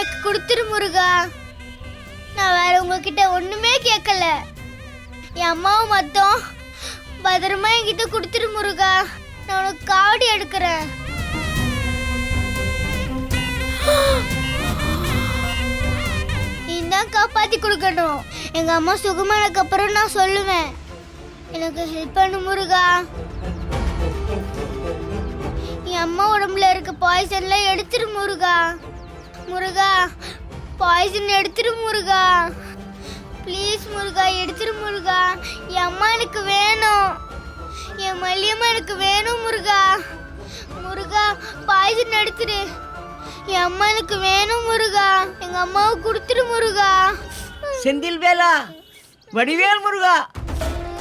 எனக்கு கொடுத்துரு முருகா. நான் வேற உங்ககிட்ட ஒண்ணுமே கேட்கல. என் அம்மாவும் மொத்தம் பத்திரமா என்கிட்ட கொடுத்துரு முருகா. நான் உனக்கு காவடி எடுக்கிறேன். நீதான் காப்பாத்தி கொடுக்கணும். எங்க அம்மா சுகமானதுக்கு அப்புறம் நான் சொல்லுவேன். எனக்கு ஹெல்ப் பண்ணு முருகா. என் அம்மா உடம்புல இருக்க பாய்சன்லாம் எடுத்துரு முருகா. முருகா, பாய்சன் எடுத்துரு முருகா. ப்ளீஸ் முருகா, எடுத்துரு முருகா. என் அம்மா எனக்கு வேணும். என் மல்லியம்மா எனக்கு வேணும் முருகா. முருகா, பாய்சன் எடுத்துரு. என் அம்மா எனக்கு வேணும் முருகா. எங்க அம்மாவை கொடுத்துரு முருகா. செந்தில் வேலா, வடிவேல் முருகா,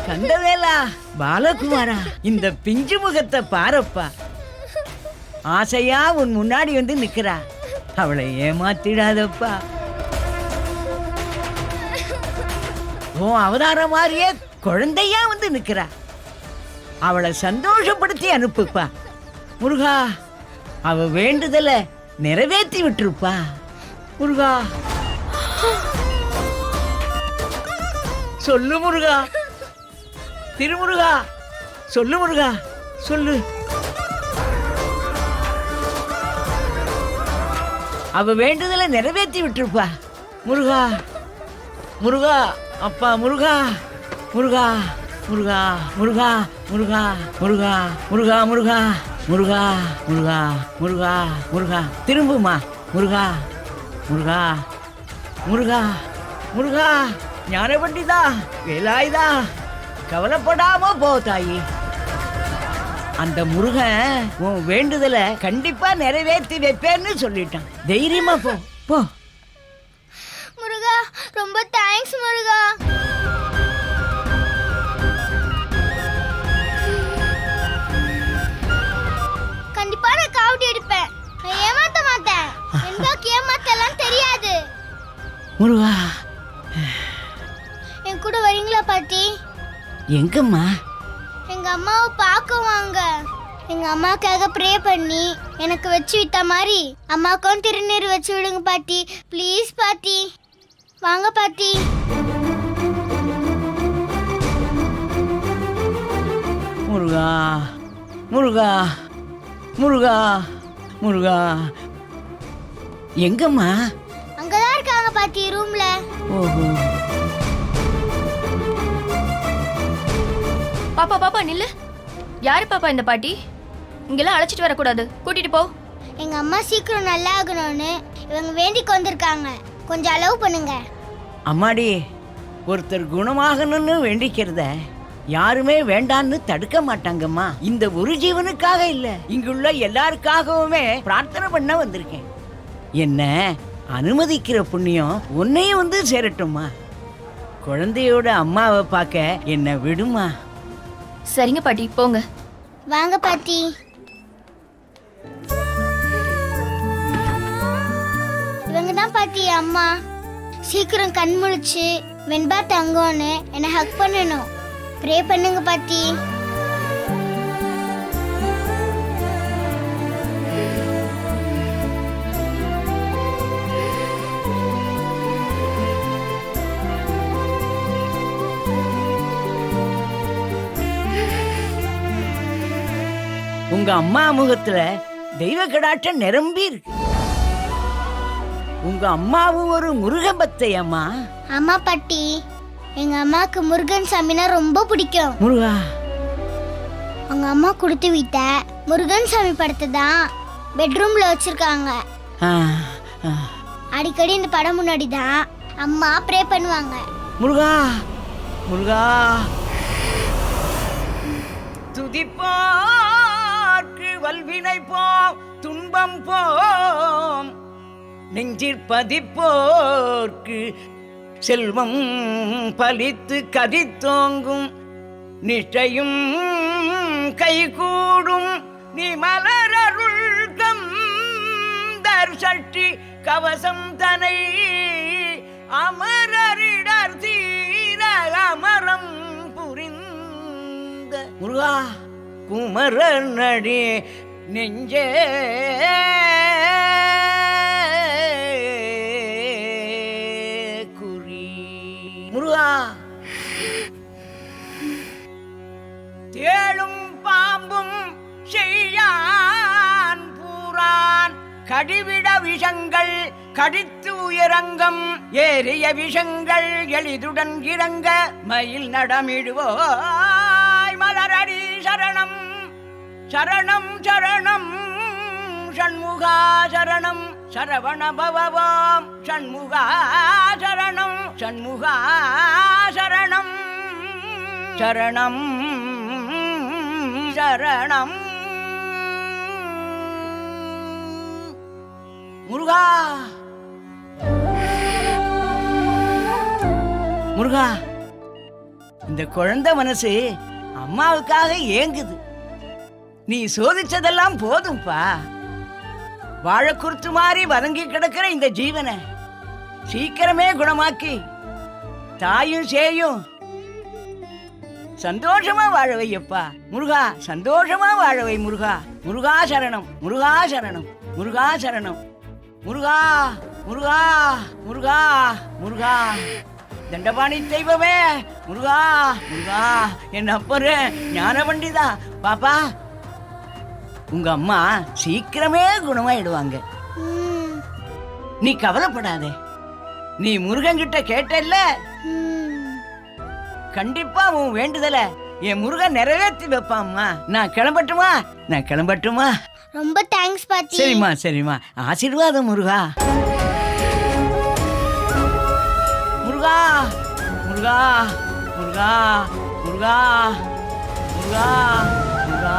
கந்தவேலா, பாலகுமாரா, இந்த பிஞ்சு முகத்தை பாரப்பா. ஆசையா உன் முன்னாடி வந்து நிக்கிறா. அவளை ஏமாத்திடாதப்பா. உன் அவதாரம் மாதிரியே குழந்தையா வந்து நிக்கிறா. அவளை சந்தோஷப்படுத்தி அனுப்புப்பா. முருகா, அவ வேண்டுதல நிறைவேற்றி விட்டுருப்பா. முருகா, சொல்லு முருகா. திருமுருகா, சொல்லு முருகா, சொல்லு. அவ வேண்டுதலை நிறைவேற்றி விட்டுருப்பா. முருகா, முருகா, அப்பா முருகா, முருகா, முருகா, முருகா, முருகா, முருகா, முருகா, முருகா, முருகா, முருகா, முருகா, முருகா, திரும்புமா. முருகா, முருகா, முருகா, முருகா, ஞான பண்டிதா, வேலாயுதா, கவலைப்படாம போ தாயி. அந்த முருகன் உன் வேண்டுதலை கண்டிப்பா நிறைவேற்றி வைப்பேன்னு சொல்லிட்டான். தைரியமா போ போ. முருகா, ரொம்ப தேங்க்ஸ் முருகா. கண்டிப்பா நான் காவடி எடுப்பேன். நான் ஏமாத்த மாட்டேன். எனக்கு ஏமாத்தலாம் தெரியாது. முருகா, என் கூட வரீங்களா பாட்டி? எங்கம்மா? எங்க அம்மாவை பார்க்க வாங்க. எங்க அம்மாக்காக ப்ரே பண்ணி எனக்கு வச்சு விட்ட மாதிரி அம்மாக்கும் திருநீர் வச்சு விடுங்க பாட்டி. ப்ளீஸ் பாட்டி, வாங்க பாட்டி. முருகா, முருகா, முருகா, முருகா, எங்கம்மா? அங்கதான் இருக்காங்க பாட்டி, ரூம்ல. ஓஹோ. பாப்பா பாப்பா நில்லு. யாரு பாப்பா இந்த பாட்டி? இங்கெல்லாம் அழைச்சிட்டு வரக்கூடாது, கூட்டிட்டு போ. எங்க அம்மா சீக்கிரம் நல்லா ஆகணும்னு இவங்க வேண்டிக்கு வந்திருக்காங்க. கொஞ்சம் அலோவ் பண்ணுங்க. அம்மாடி, ஒருத்தர் குணமாகணும்னு வேண்டிக்கிறத யாருமே வேண்டான்னு தடுக்க மாட்டாங்கம்மா. இந்த ஒரு ஜீவனுக்காக இல்ல, இங்குள்ள எல்லாருக்காகவுமே பிரார்த்தனை பண்ண வந்திருக்கேன். என்ன அனுமதிக்கிற புண்ணியம் உன்னையும் வந்து சேரட்டும்மா. குழந்தையோட அம்மாவை பார்க்க என்ன விடுமா. சரிங்க பாட்டி, போங்க. வாங்க பாட்டி. இவங்க தான் பாட்டி அம்மா. சீக்கிரம் கண் முழிச்சு வெண்பா தங்கோன்னு என்னை ஹக் பண்ணணும். ப்ரே பண்ணுங்க பாட்டி. உங்க அம்மா முகத்துல தெய்வ கடாட்சம் நிரம்பி இருக்கு. உங்க அம்மாவும் ஒரு முருக பக்தை அம்மா. ஆமா பாட்டி, எங்க அம்மாக்கு முருகன் சாமினா ரொம்ப பிடிக்கும். முருகா, அவங்க அம்மா கொடுத்து விட்ட முருகன் சாமி படத்தை தான் பெட்ரூம்ல வச்சிருக்காங்க. அடிக்கடி இந்த படம் முன்னாடி தான் அம்மா ப்ரே பண்ணுவாங்க. முருகா, முருகா, துதிப்பார்க்கு வல்வினை போம், துன்பம் போம், நெஞ்சிற்பதிப்போர்க்கு செல்வம் பலித்து கதித்தோங்கும், நிச்சயம் கைகூடும், நீ மலரருள் கந்தர் சட்டி கவசம் தனை அமரரிடர் தீர அமரம் புரிந்த முருகா குமரனடி நெஞ்சே கடிவிட விஷங்கள் கடித்து உயரங்கம் ஏறிய விஷங்கள் எளிதுடன் இறங்க மயில் நடமிடுவோய் மலரடி சரணம் சரணம் சரணம் ஷண்முகா சரணம் சரவண பவவாம் ஷண்முகா சரணம் ஷண்முகா சரணம் சரணம் சரணம் முருகா முருகா, இந்த குழந்தை மனசு அம்மாவுக்காக ஏங்குது. நீ சோதிச்சதெல்லாம் போதும்பா. வாழைக்குருத்து மாதிரி வதங்கி கிடக்கிற இந்த ஜீவனை சீக்கிரமே குணமாக்கி தாயும் சேயும் சந்தோஷமா வாழ வையப்பா. முருகா, சந்தோஷமா வாழ வை முருகா. முருகா சரணம், முருகா சரணம், முருகா சரணம், முருகா முருகா முருகா முருகா. தண்டபாணி தெய்வமே முருகா முருகா. என் அப்பரு ஞான பண்டிதா. பாப்பா, உங்க அம்மா சீக்கிரமே குணமாயிடுவாங்க. நீ கவலைப்படாதே. நீ முருகன் கிட்ட கேட்டல்ல, கண்டிப்பா உன் வேண்டுதல என் முருகன் நிறைவேற்றி வைப்பாம்மா. நான் கிளம்பட்டுமா? நான் கிளம்பட்டுமா? ரொம்ப தேங்க்ஸ் பாட்டி. சரிம்மா சரிம்மா. ஆசீர்வாதம் முருகா. முருகா முருகா முருகா முருகா முருகா முருகா.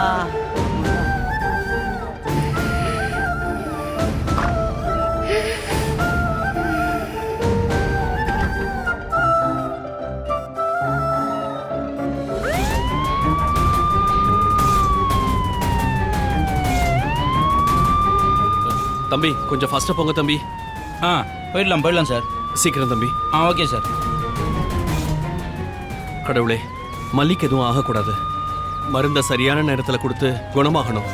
தம்பி, கொஞ்சம் ஃபாஸ்டா போங்க தம்பி. போயிடலாம் சார். சீக்கிரம் தம்பி. Okay sir. கடவுளே, மல்லிக்கு எதுவும் ஆகக்கூடாது. மருந்த சரியான நேரத்தில் கொடுத்து குணமாகணும்.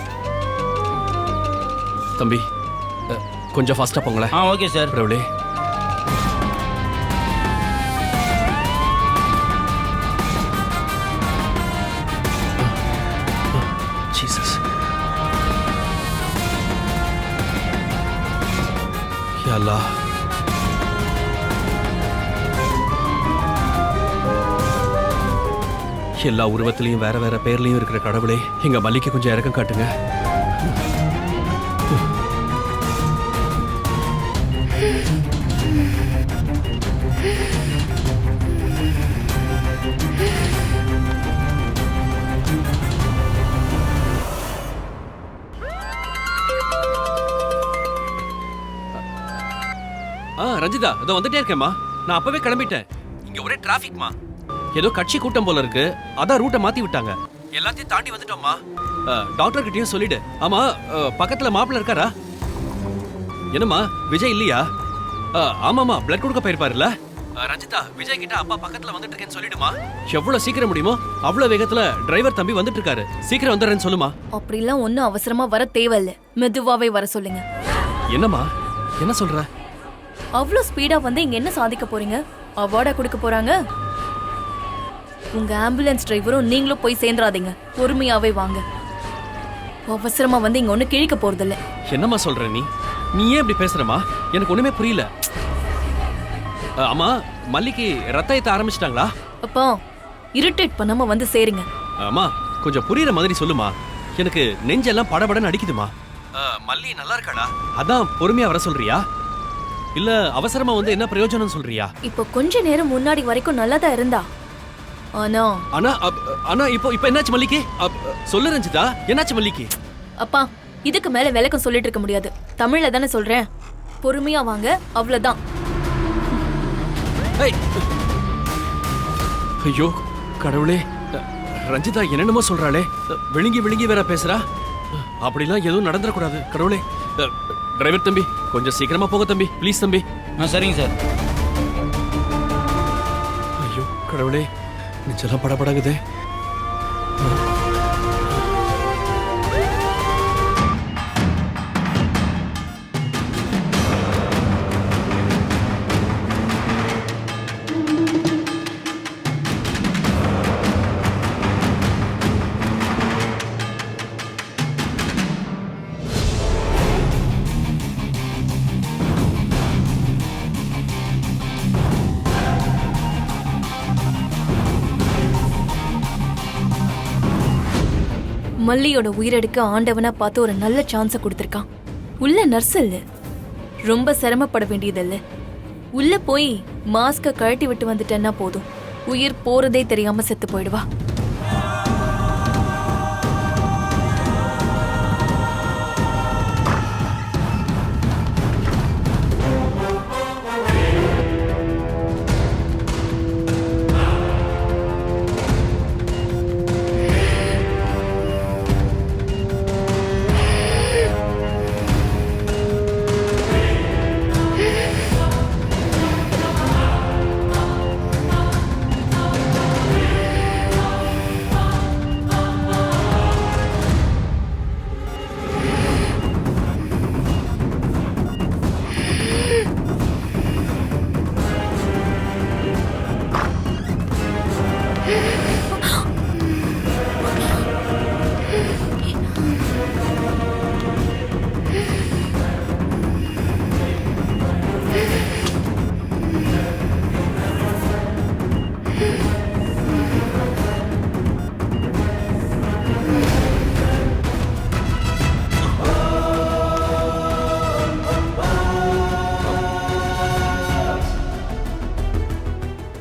தம்பி, கொஞ்சம் ஃபாஸ்டா போங்களேன். Okay sir. கடவுளே. ஜீசஸ். யா அல்லாஹ். எல்லா உருவத்திலையும் வேற வேற பேர்லயும் இருக்கிற கடவுளே, எங்க மல்லிக்கு கொஞ்சம் இறக்கம் காட்டுங்க. ரஞ்சிதா, இதோ வந்துட்டே இருக்கேம்மா. நான் அப்பவே கிளம்பிட்டேன். இங்க ஒரே டிராபிக்மா. ஏதோ கட்சி கூட்டம் போல இருக்கு, அதான் ரூட்டை மாத்தி விட்டாங்க. எல்லாத்தையும் தாண்டி வந்துட்டோம்மா. டாக்டர் கிட்டயும் சொல்லிடு. ஆமா, பக்கத்துல மாப்பிள்ள இருக்காரா? என்னம்மா, விஜய் இல்லையா? ஆமாமா, பிளட் கொடுக்க போயிருப்பாருல்ல. ரஞ்சிதா, விஜய் கிட்ட அப்பா பக்கத்துல வந்துட்டு இருக்கேன்னு சொல்லிடுமா. எவ்வளவு சீக்கிரம் முடியுமோ அவ்வளவு வேகத்துல டிரைவர் தம்பி வந்துட்டு இருக்காரு. சீக்கிரம் வந்துடுறேன்னு சொல்லுமா. அப்படிலாம் ஒன்னும் அவசரமா வர தேவையில்ல, மெதுவாவே வர சொல்லுங்க. என்னம்மா, என்ன சொல்ற? அவ்வளோ ஸ்பீடா வந்து இங்க என்ன சாதிக்க போறீங்க? அவார்டா கொடுக்க போறாங்க? உங்க ஆம்புலன்ஸ் டிரைவரும் நீங்களும் போய் சேர்ந்துராதீங்க, பொறுமையாவே வாங்க. அவசரமா வந்து இங்க ஒண்ணு கிழிக்க போறதில்ல. என்னம்மா சொல்ற நீ? நீ ஏன் இப்படி பேசுறமா? எனக்கு ஒண்ணுமே புரியல. ஆமா, மல்லிக்கு ரத்த ஏத்த ஆரம்பிச்சிட்டாங்களா? அப்பா, இரிட்டேட் பண்ணாம வந்து சேருங்க. ஆமா, கொஞ்சம் புரியுற மாதிரி சொல்லுமா. எனக்கு நெஞ்செல்லாம் படபடன்னு அடிக்குதுமா. மல்லி நல்லா இருக்காடா? அதான் பொறுமையா வர சொல்றியா, இல்ல அவசரமா வந்து என்ன பிரயோஜனம் சொல்றியா? இப்போ கொஞ்ச நேரம் முன்னாடி வரைக்கும் நல்லதா இருந்தா, ஆனா ஆனா ஆனா இப்போ என்னாச்சு மல்லிக்கு? சொல்லு ரஞ்சிதா, என்னாச்சு மல்லிக்கு? அப்பா, இதுக்கு மேல விளக்கம் சொல்லிட்டு இருக்க முடியாது. தமிழ்ல தானே சொல்றேன், பொறுமையா வாங்க, அவ்வளவுதான். ஐயோ கடவுளே, ரஞ்சிதா என்னென்னமோ சொல்றாளே, விழுங்கி விழுங்கி வேற பேசுறா. அப்படிலாம் எதுவும் நடந்துடக்கூடாது கடவுளே. டிரைவர் தம்பி, கொஞ்சம் சீக்கிரமா போக தம்பி, ப்ளீஸ் தம்பி. சரிங்க சார். ஐயோ கடவுளே, நெஞ்செல்லாம் படபடகுதே. மல்லியோட உயிரெடுக்க ஆண்டவனா பார்த்து ஒரு நல்ல சான்ஸை கொடுத்துருக்கான். உள்ள நர்ஸ் இல்ல, ரொம்ப சிரமப்பட வேண்டியதில்ல. உள்ள போய் மாஸ்க கழட்டி விட்டு வந்துட்டேன்னா போதும், உயிர் போறதே தெரியாம செத்து போயிடுவா.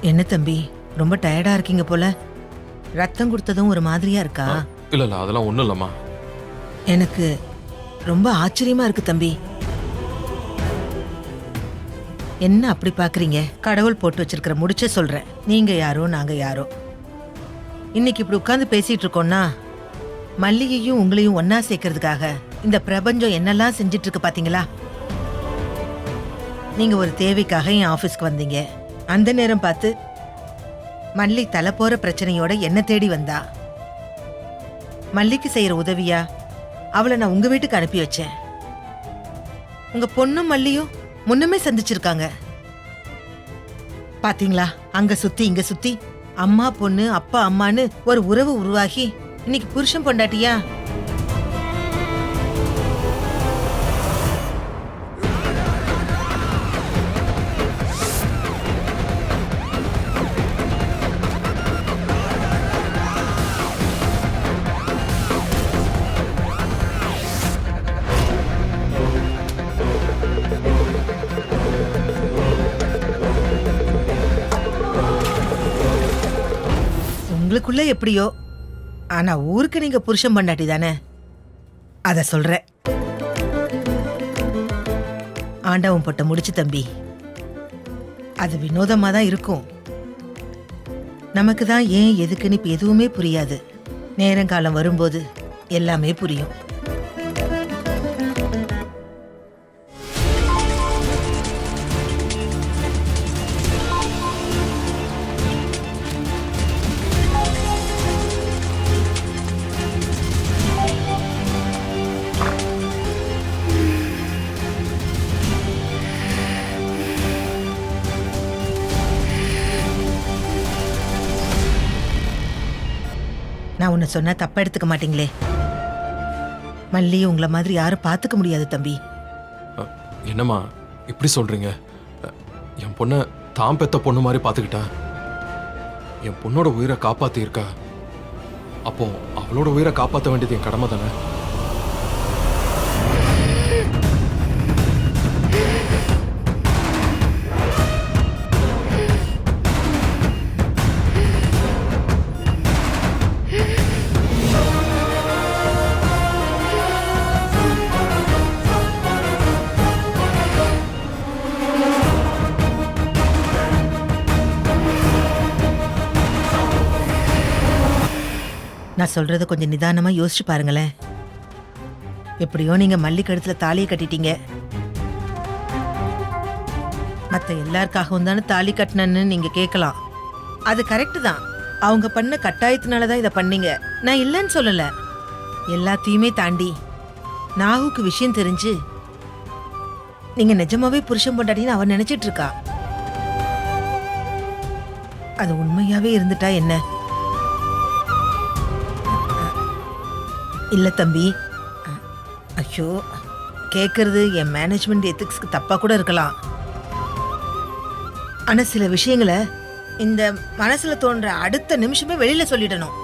என்ன தம்பி, ரொம்ப டயர்டா இருக்கீங்க போல. ரத்தம் கொடுத்ததும் ஒரு மாதிரியா இருக்கா? இல்ல இல்ல அதெல்லாம் ஒண்ணும் இல்லம்மா. எனக்கு ரொம்ப ஆச்சரியமா இருக்கு தம்பி. என்ன அப்படி பாக்குறீங்க? கடவுள் போட்டு வச்சிருக்கிற முடிச்ச சொல்றேன். நீங்க யாரோ நாங்க யாரோ. இன்னைக்கு இப்படி உட்கார்ந்து பேசிட்டு இருக்கோம்னா மல்லிகையும் உங்களையும் ஒன்னா சேர்க்கறதுக்காக இந்த பிரபஞ்சம் என்னெல்லாம் செஞ்சிட்டு இருக்கு பாத்தீங்களா? நீங்க ஒரு தேவைக்காக என் ஆபீஸ்க்கு வந்தீங்க. அந்த நேரம் பார்த்து மல்லி தலை போற பிரச்சனையோட என்ன தேடி வந்தா. மல்லிக்கு செய்யற உதவியா அவளை நான் உங்க வீட்டுக்கு அனுப்பி வச்சேன். உங்க பொண்ணும் மல்லியும் முன்னமே சந்திச்சிருக்காங்க. பாத்தீங்களா? அங்க சுத்தி இங்க சுத்தி அம்மா பொண்ணு அப்பா அம்மான்னு ஒரு உறவு உருவாகி இன்னைக்கு புருஷன் பொண்டாட்டியா. உங்களுக்குள்ள எப்படியோ, ஆனா ஊருக்கு நீங்க புருஷன் பொண்டாட்டி தானே. அத சொல்றேன். ஆண்டவன் போட்ட முடிச்சு தம்பி. அது வினோதமா தான் இருக்கும். நமக்கு தான் ஏன் எதுக்குன்னு இப்ப எதுவுமே புரியாது. நேரங்காலம் வரும்போது எல்லாமே புரியும். நான் உன்னை சொன்னா தப்பா எடுத்துக்க மாட்டீங்களே? மல்லியை உங்களை மாதிரி யாரும் பார்த்துக்க முடியாது தம்பி. என்னம்மா இப்படி சொல்றீங்க? என் பொண்ணை தாம் பெத்த பொண்ணு மாதிரி பார்த்துக்கிட்டா. என் பொண்ணோட உயிரை காப்பாத்தி இருக்கா. அப்போ அவளோட உயிரை காப்பாற்ற வேண்டியது என் கடமை தானே? நான் சொல்றத கொஞ்சம் நிதானமா யோசிச்சு பாருங்களேன். எப்படியோ நீங்க மல்லி கழுத்துல தாலியை கட்டிட்டீங்க. மத்த எல்லாருக்காகவும் தானே தாலி கட்டினன்னு நீங்க கேட்கலாம். அது கரெக்ட் தான். அவங்க பண்ண கட்டாயத்தினாலதான் இதை பண்ணீங்க. நான் இல்லைன்னு சொல்லல. எல்லாத்தையுமே தாண்டி நாகுக்கு விஷயம் தெரிஞ்சு நீங்க நிஜமாவே புருஷன் பொண்டாட்டின்னு அவன் நினைச்சிட்டு இருக்கா. அது உண்மையாவே இருந்துட்டா என்ன? இல்ல தம்பி, ஐயோ, கேட்கறது என் மேனேஜ்மெண்ட் எத்திக்ஸ்க்கு தப்பா கூட இருக்கலாம். ஆனா சில விஷயங்களை இந்த மனசுல தோன்ற அடுத்த நிமிஷமே வெளியில சொல்லிடணும்.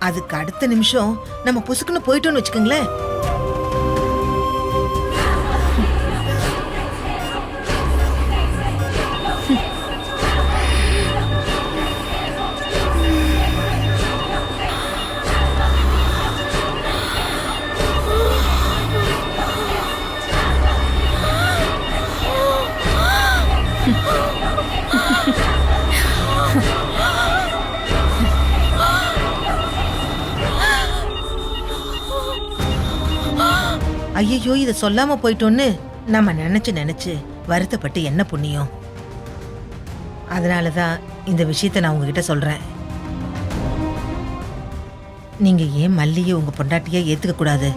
அதுக்கு அடுத்த நிமிஷம் நம்ம புசுக்குன்னு போயிட்டோம்னு வச்சுக்கோங்களேன். ஐயோ இத சொல்லாம போயிட்டோன்னு நம்ம நினைச்சு வருத்தப்பட்டு என்ன புண்ணியம். அதனாலதான் இந்த விஷயத்த நான் உங்ககிட்ட சொல்றேன். நீங்க ஏன் மல்லியை உங்க பொண்டாட்டியா ஏத்துக்க கூடாது?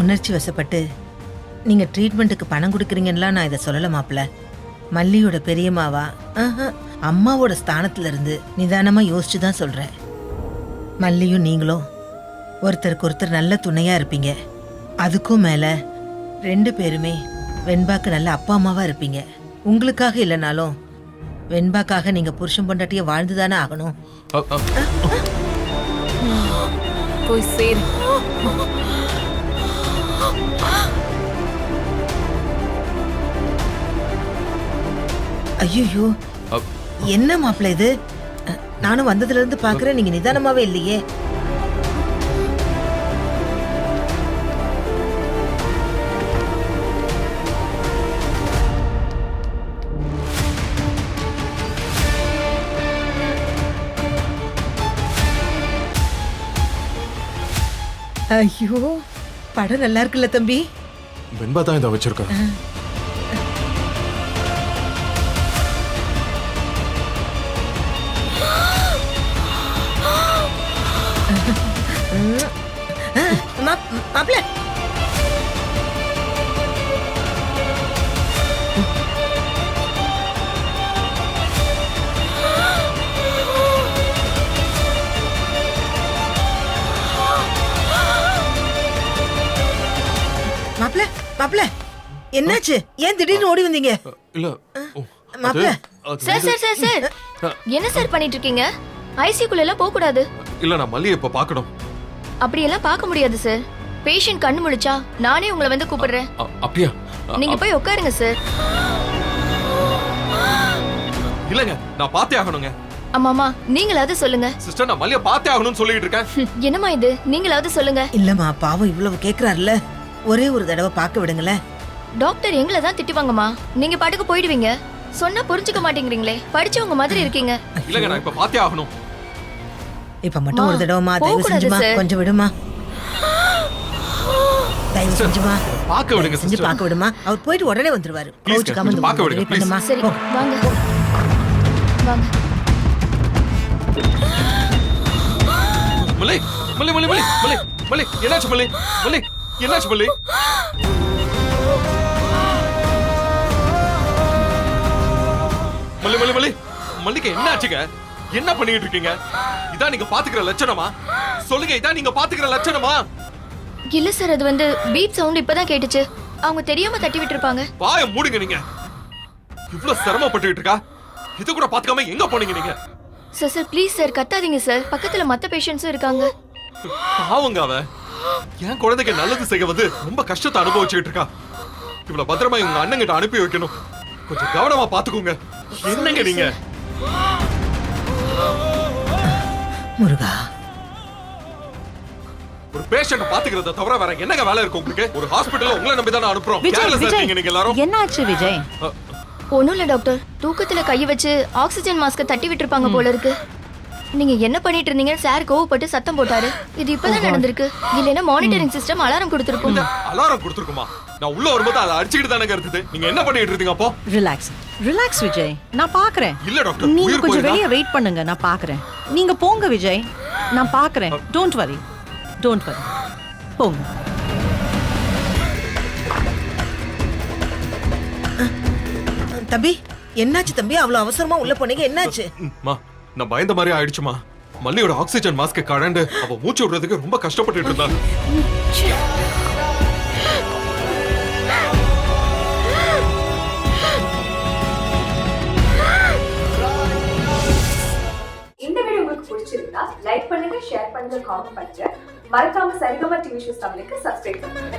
உணர்ச்சி வசப்பட்டு நீங்க ட்ரீட்மெண்ட்டுக்கு பணம் கொடுக்குறீங்கன்னா நான் இதை சொல்லல மாப்ள. மல்லியோட பெரியம்மாவா அம்மாவோட ஸ்தானத்துல இருந்து நிதானமா யோசிச்சு தான் சொல்றேன். மல்லியும் நீங்களும் ஒருத்தருக்கு ஒருத்தர் நல்ல துணையா இருப்பீங்க. அதுக்கும் மேல 2 பேருமே வெண்பாக்கு நல்ல அப்பா அம்மாவா இருப்பீங்க. உங்களுக்காக இல்லைனாலும் வெண்பாக்காக நீங்க புருஷன் பொண்டாட்டிய வாழ்ந்துதானே ஆகணும். போய் சேரு. ஐயோ என்ன மாப்பிள்ள இது? நானும் வந்ததுல இருந்து பாக்குறேன் நீங்க நிதானமாவே இல்லையே. ஐயோ படம் நல்லா இருக்குல்ல தம்பி? வெண்பா தான் இதை வச்சிருக்கா. மாப்பிள்ள மாப்பிள்ள மாப்பிள்ள என்னாச்சு? ஏன் திடீர்னு ஓடி வந்தீங்க? இல்ல மாப்பிள்ள சார் சார் சார் சார் என்ன சார் பண்ணிட்டு இருக்கீங்க? ஐசியூக்குள்ள எல்லாம் போக கூடாது. இல்ல நான் மல்லியை இப்ப பார்க்கணும். அப்படியெல்லாம் பார்க்க முடியாது சார். பேஷண்ட் கண்ணு முழிச்சா நானே உங்களை வந்து கூப்பிடுறேன். அப்படியா? நீங்க போய் உட்காருங்க சார். இல்லங்க நான் பார்த்தே ஆகணுங்க. அம்மாமா நீங்களாவது சொல்லுங்க. சிஸ்டர் நான் மல்லியை பார்த்தே ஆகணும்னு சொல்லிட்டு இருக்கேன். என்னம்மா இது? நீங்களாவது சொல்லுங்க. இல்லம்மா பாவம் இவ்வளவு கேக்குறாருல, ஒரே ஒரு தடவை பார்க்க விடுங்களேன். டாக்டர் எங்களை தான் திட்டுவாங்கம்மா. நீங்க பாட்டுக்கு போயிடுவீங்க. சொன்னா புரிஞ்சுக்க மாட்டேங்கிறீங்களே. படிச்சவங்க மாதிரி இருக்கீங்க. இல்லங்க நான் இப்ப பார்த்தே ஆகணும். இப்ப மட்டும் ஒரு தடவைமா தயவு போகக்கூடாது செஞ்சுமா சார். கொஞ்சம் விடுமா. தயவு செஞ்சுமா பார்க்க விடுங்க செஞ்சு சிஸ்டர். பார்க்க விடுமா. அவர் போயிட்டு உடனே வந்துருவாரு. Please, கோச்சுக்காம கொஞ்சம் பார்க்க விடுங்க, please. பண்ணுமா. சரி வாங்க வாங்க. மல்லி மல்லி மல்லி மல்லி மல்லி மல்லி என்னாச்சு மல்லி? மல்லி என்னாச்சு மல்லி? மல்லி மல்லி மல்லி மல்லிக்கு என்ன ஆச்சுங்க? என்ன பண்ணிட்டு இருக்கீங்க? இதான் நீங்க பாத்துக்கிற லட்சணமா? சொல்லுங்க, இதான் நீங்க பாத்துக்கிற லட்சணமா? இல்ல சார், அது வந்து பீப் சவுண்ட் இப்பதான் கேட்டுச்சு. அவங்க தெரியாம தட்டி விட்டுருப்பாங்க. வாய மூடுங்க நீங்க. இவ்வளவு சிரமப்பட்டுட்டு இருக்கா, இது கூட பாத்துக்காம எங்க போனீங்க நீங்க? சார் சார் ப்ளீஸ் சார் கத்தாதீங்க சார். பக்கத்துல மத்த பேஷண்ட்ஸும் இருக்காங்க. பாவங்க அவ. என் குழந்தைக்கு நல்லது செய்ய வந்து ரொம்ப கஷ்டத்தை அனுபவிச்சுட்டு இருக்கா. இவ்வளவு பத்திரமா உங்க அண்ணன் கிட்ட அனுப்பி வைக்கணும். கொஞ்சம் கவனமா பாத்துக்கோங்க. என்னங்க நீங்க? முருகா ஒரு பேஷண்ட பாத்துக்கிறத தவிர வேற என்னங்க வேலை இருக்கு உங்களுக்கு? ஒரு ஹாஸ்பிடல்ல உங்களை நம்பி தானே அனுப்புறோம். கேர்லெஸ்ஸா இருக்கீங்க நீங்க எல்லாரும். என்னாச்சு விஜய்? ஒண்ணும் இல்ல டாக்டர், தூக்கத்துல கைய வச்சு ஆக்சிஜன் மாஸ்க தட்டி விட்டுருப்பாங்க போல இருக்கு. நீங்க என்ன பண்ணிட்டு இருந்தீங்க? சார் கோவப்பட்டு சத்தம் போட்டாரு. இது இப்பதான் நடந்திருக்கு. இல்லைன்னா மானிட்டரிங் சிஸ்டம் அலாரம் கொடுத்திருக்கும். அலாரம் கொடுத்திருக்குமா? நான் உள்ள வரும்போது அதை அடிச்சுக்கிட்டு தானே இருந்தது. நீங்க என்ன பண்ணிட்டு இருந்தீங்க அப்போ? ரிலாக்ஸ் ரிலாக்ஸ் விஜய், நான் பாக்குறேன். இல்ல டாக்டர், நீங்க உயிர் கொஞ்சம் போயிருந்தா? வெளியே வெயிட் பண்ணுங்க, நான் பாக்குறேன். நீங்க போங்க விஜய், நான் பாக்குறேன். டோன்ட் வரி டோன்ட் வரி, போங்க. தம்பி என்னாச்சு தம்பி? அவ்வளவு அவசரமா உள்ள போனீங்க, என்னாச்சு? மா, நான் பயந்த மாதிரி ஆயிடுச்சுமா. மல்லியோட ஆக்சிஜன் மாஸ்க் கழண்டு அவ மூச்சு விடுறதுக்கு ரொம்ப கஷ்டப்பட்டுட்டு இருந்தா. பண்ணுங்க, காமெண்ட் பண்ணுங்க. மறக்காம சரிகமா டிவி ஷோஸ் தமிழுக்கு சப்ஸ்கிரைப் பண்ணுங்க.